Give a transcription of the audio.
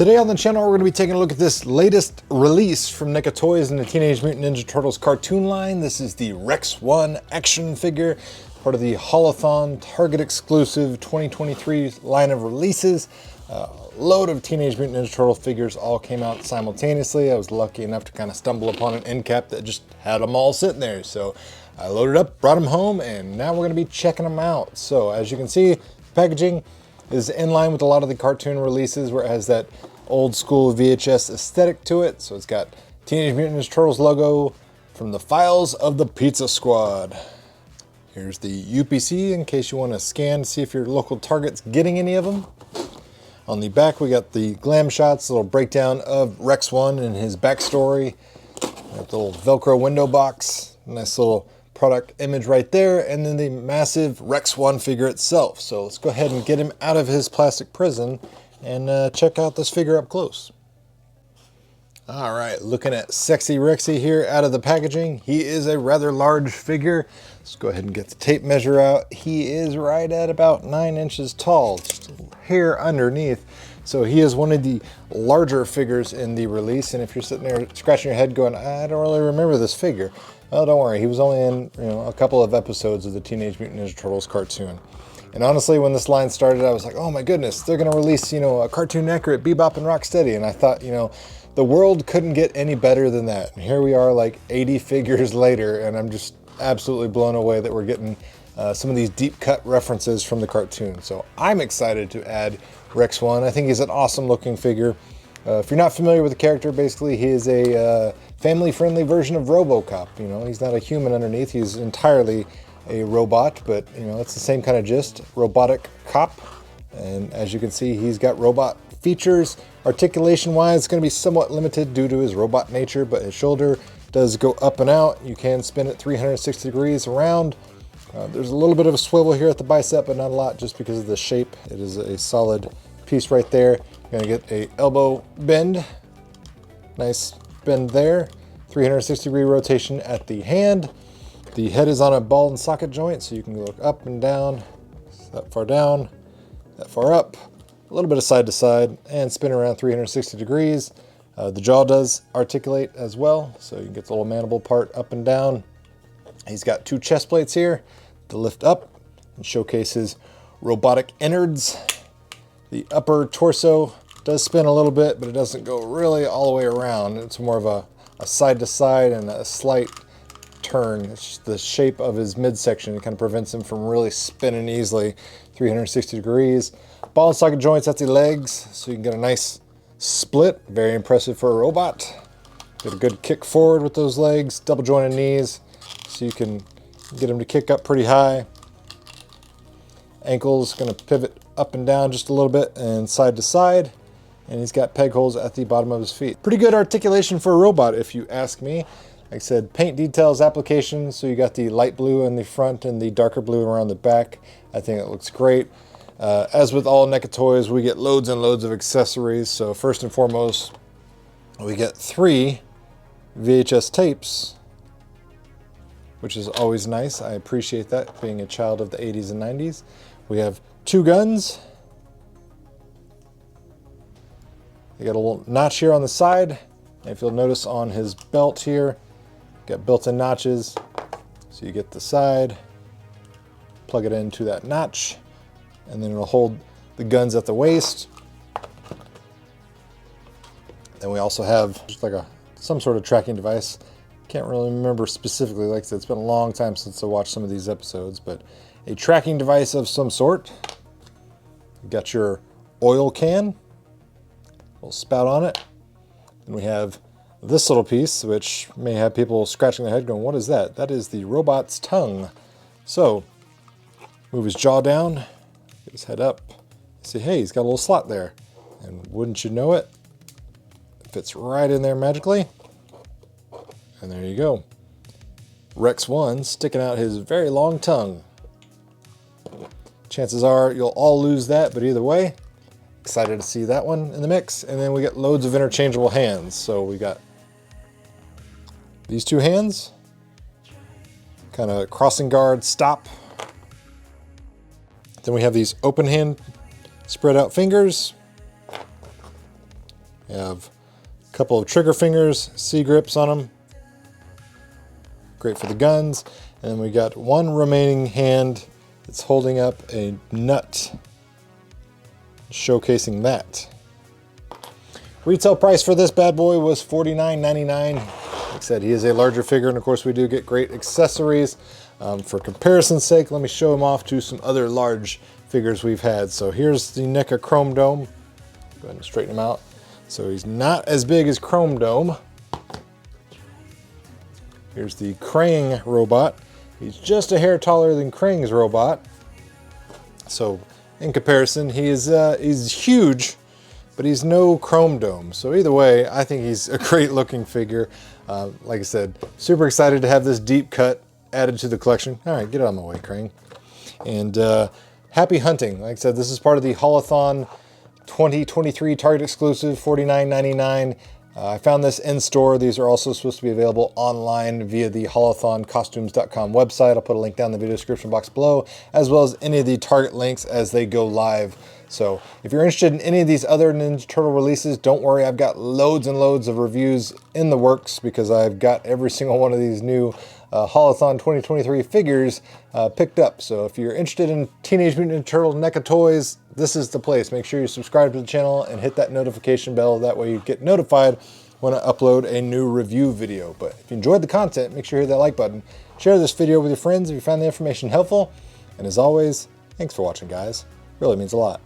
Today on the channel, we're going to be taking a look at this latest release from Neca Toys in the Teenage Mutant Ninja Turtles cartoon line. This is the Rex 1 action figure, part of the Haulathon Target exclusive 2023 line of releases. A load of Teenage Mutant Ninja Turtle figures all came out simultaneously. I was lucky enough to kind of stumble upon an end cap that just had them all sitting there. So I loaded up, brought them home, and now we're going to be checking them out. So as you can see, packaging is in line with a lot of the cartoon releases where it has that old school VHS aesthetic to it. So it's got Teenage Mutant Ninja Turtles logo from the files of the Pizza Squad. Here's the UPC in case you want to scan to see if your local Target's getting any of them. On the back we got the glam shots, a little breakdown of Rex 1 and his backstory. Got the little Velcro window box, nice little product image right there, and then the massive Rex 1 figure itself. So let's go ahead and get him out of his plastic prison and check out this figure up close. All right, looking at Sexy Rexy here out of the packaging. He is a rather large figure. Let's go ahead and get the tape measure out. He is right at about 9 inches tall, just a hair underneath. So he is one of the larger figures in the release. And if you're sitting there scratching your head going, I don't really remember this figure. Well, don't worry, he was only in a couple of episodes of the Teenage Mutant Ninja Turtles cartoon. And honestly, when this line started, I was like, oh my goodness, they're gonna release, a cartoon accurate Bebop and Rocksteady. And I thought, the world couldn't get any better than that. And here we are like 80 figures later, and I'm just absolutely blown away that we're getting some of these deep cut references from the cartoon. So I'm excited to add Rex 1. I think he's an awesome looking figure. If you're not familiar with the character, basically he is a family-friendly version of RoboCop. He's not a human underneath, he's entirely a robot, but it's the same kind of gist, robotic cop. And as you can see, he's got robot features. Articulation-wise, it's going to be somewhat limited due to his robot nature, but his shoulder does go up and out. You can spin it 360 degrees around. There's a little bit of a swivel here at the bicep, but not a lot just because of the shape. It is a solid piece right there. You're going to get a elbow bend. Nice bend there. 360 degree rotation at the hand. The head is on a ball and socket joint, so you can look up and down, that far down, that far up, a little bit of side to side, and spin around 360 degrees. The jaw does articulate as well, so you can get the little mandible part up and down. He's got 2 chest plates here to lift up and showcase his robotic innards. The upper torso does spin a little bit, but it doesn't go really all the way around. It's more of a side to side and a slight turn. It's just the shape of his midsection. It kind of prevents him from really spinning easily 360 degrees. Ball and socket joints at the legs, so you can get a nice split. Very impressive for a robot. Get a good kick forward with those legs. Double jointed knees, so you can get him to kick up pretty high. Ankles going to pivot up and down just a little bit and side to side. And he's got peg holes at the bottom of his feet. Pretty good articulation for a robot, if you ask me. Like I said, paint details application, so you got the light blue in the front and the darker blue around the back. I think it looks great. As with all Neca Toys, we get loads and loads of accessories. So first and foremost, we get 3 VHS tapes, which is always nice. I appreciate that, being a child of the 80s and 90s. We have 2 guns. You got a little notch here on the side. And if you'll notice on his belt here, got built-in notches. So you get the side, plug it into that notch, and then it'll hold the guns at the waist. Then we also have just like some sort of tracking device. Can't really remember specifically, like I said, it's been a long time since I watched some of these episodes, but a tracking device of some sort. You got your oil can, little spout on it. And we have this little piece, which may have people scratching their head going, what is that? That is the robot's tongue. So, move his jaw down, get his head up, see, hey, he's got a little slot there. And wouldn't you know it, it fits right in there magically. And there you go. Rex 1 sticking out his very long tongue. Chances are you'll all lose that, but either way, excited to see that one in the mix. And then we get loads of interchangeable hands. So we got these 2 hands, kind of crossing guard, stop. Then we have these open hand, spread out fingers. We have a couple of trigger fingers, C-grips on them. Great for the guns. And then we got one remaining hand that's holding up a nut, showcasing that. Retail price for this bad boy was $49.99. Like I said, he is a larger figure, and of course we do get great accessories. For comparison's sake, let me show him off to some other large figures we've had. So here's the Neca Chrome Dome. Go ahead and straighten him out. So he's not as big as Chrome Dome. Here's the Krang robot. He's just a hair taller than Krang's robot. So in comparison, he's huge, but he's no Chrome Dome. So either way, I think he's a great looking figure. Like I said, super excited to have this deep cut added to the collection. All right, get out of my way, Krang. And happy hunting. Like I said, this is part of the Haulathon 2023 Target exclusive, $49.99. I found this in store. These are also supposed to be available online via the haulathoncostumescom website. I'll put a link down in the video description box below, as well as any of the Target links as they go live. So if you're interested in any of these other Ninja Turtle releases, don't worry, I've got loads and loads of reviews in the works because I've got every single one of these new Haulathon 2023 figures picked up. So if you're interested in Teenage Mutant Ninja Turtle NECA toys, this is the place. Make sure you subscribe to the channel and hit that notification bell. That way you get notified when I upload a new review video. But if you enjoyed the content, make sure you hit that like button. Share this video with your friends if you found the information helpful. And as always, thanks for watching, guys. Really means a lot.